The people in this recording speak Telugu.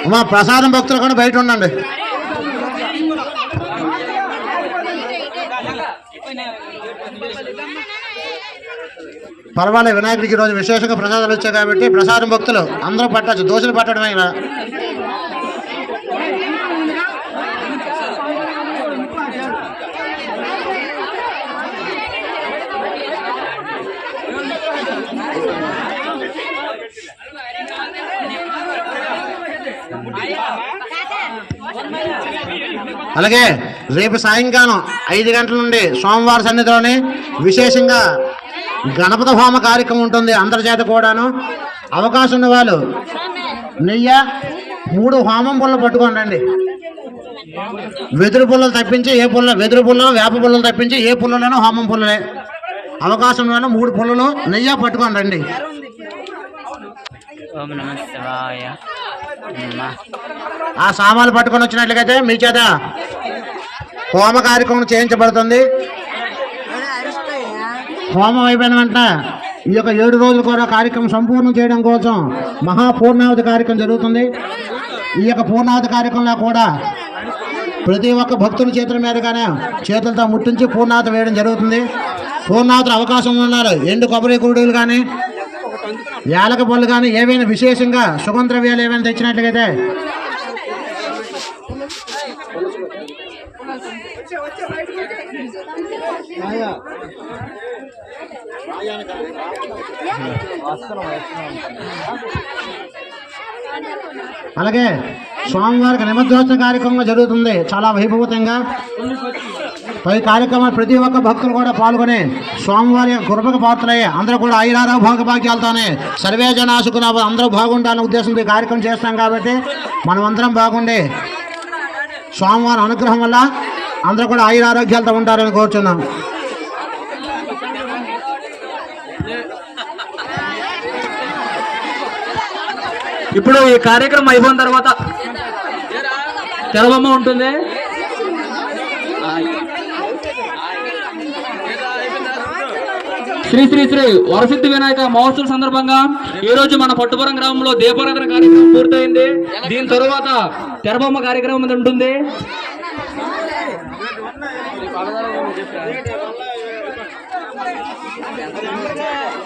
అమ్మా ప్రసాదం భక్తులు కూడా బయట ఉండండి. పర్వాలేదు, వినాయకుడికి ఈరోజు విశేషంగా ప్రసాదాలు వచ్చాయి కాబట్టి ప్రసాదం భక్తులు అందరూ పట్టచ్చు, దోశలు పట్టడమే ఇలా. అలాగే రేపు సాయంకాలం 5 గంటల నుండి సోమవారం సన్నిధిలోని విశేషంగా గణపతి హోమ కార్యక్రమం ఉంటుంది. అందరి చేత కూడాను అవకాశం ఉన్న వాళ్ళు నెయ్యి 3 హోమం పుల్లలు పట్టుకొని రండి. వెదురు పుల్లలు తప్పించి ఏ పుల్ల, వెదురు పుల్లలు వేప పుల్లలు తప్పించి ఏ పుల్లలైనా హోమం పుల్లలే. అవకాశం ఉన్న 3 పుల్లలు నెయ్యి పట్టుకొని రండి. ఆ సామాన్లు పట్టుకొని వచ్చినట్లయితే మీ చేత హోమ కార్యక్రమం చేయించబడుతుంది. హోమం అయిపోయిన వెంటనే ఈ యొక్క 7 రోజులు కూడా కార్యక్రమం సంపూర్ణం చేయడం కోసం మహాపూర్ణావతి కార్యక్రమం జరుగుతుంది. ఈ యొక్క పూర్ణావతి కార్యక్రమంలో కూడా ప్రతి ఒక్క భక్తుల చేతుల మీదగానే చేతులతో ముట్టించి పూర్ణావతి వేయడం జరుగుతుంది. పూర్ణావతి అవకాశం ఉన్నారు ఎండు కొబ్బరి కూడీలు కానీ యాలక పళ్ళు కానీ ఏవైనా విశేషంగా సుగంధద్రవ్యాలు ఏమైనా తెచ్చినట్లయితే అలాగే స్వామివారికి నిమజ్జోత్సవ కార్యక్రమం జరుగుతుంది చాలా వైభవంగా. ఈ కార్యక్రమాలు ప్రతి ఒక్క భక్తులు కూడా పాల్గొని స్వామివారి కృపకు పాత్రయ్యి అందరూ కూడా ఐరార భోగభాగ్యాలతోనే సర్వే జనాసుకున్న అందరూ బాగుండాలనే ఉద్దేశంతో ఈ కార్యక్రమం చేస్తాం కాబట్టి మనం అందరం బాగుండి స్వామివారి అనుగ్రహం వల్ల అందరూ కూడా ఆయురారోగ్యాలతో ఉంటారని కోరుచున్నాం. ఇప్పుడు ఈ కార్యక్రమం అయిపోయిన తర్వాత తెరబొమ్మ ఉంటుంది. శ్రీ శ్రీ శ్రీ వరసిద్ధి వినాయక మహోత్సవం సందర్భంగా ఈ రోజు మన పట్టుపురం గ్రామంలో దీపారాధన కార్యక్రమం పూర్తయింది. దీని తరువాత తెరబొమ్మ కార్యక్రమం ఉంటుంది.